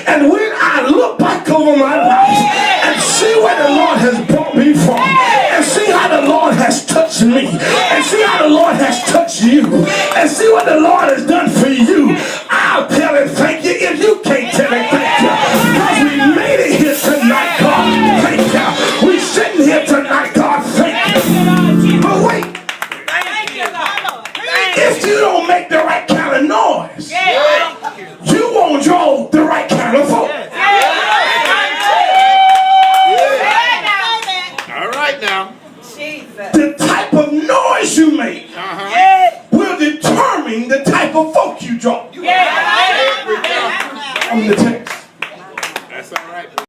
And when I look back over my life and see where the Lord has brought me from, and see how the Lord has touched me, and see how the Lord has touched you, and see what the Lord has done for you, I'll tell him thank you. If you can't tell him thank you, because we made it here tonight, God, thank you. We sitting here tonight, God, thank you. But wait, if you don't make the right kind of noise, you won't draw the right kind of folk. All right now. The type of noise you make will determine the type of folk you draw. I'm going to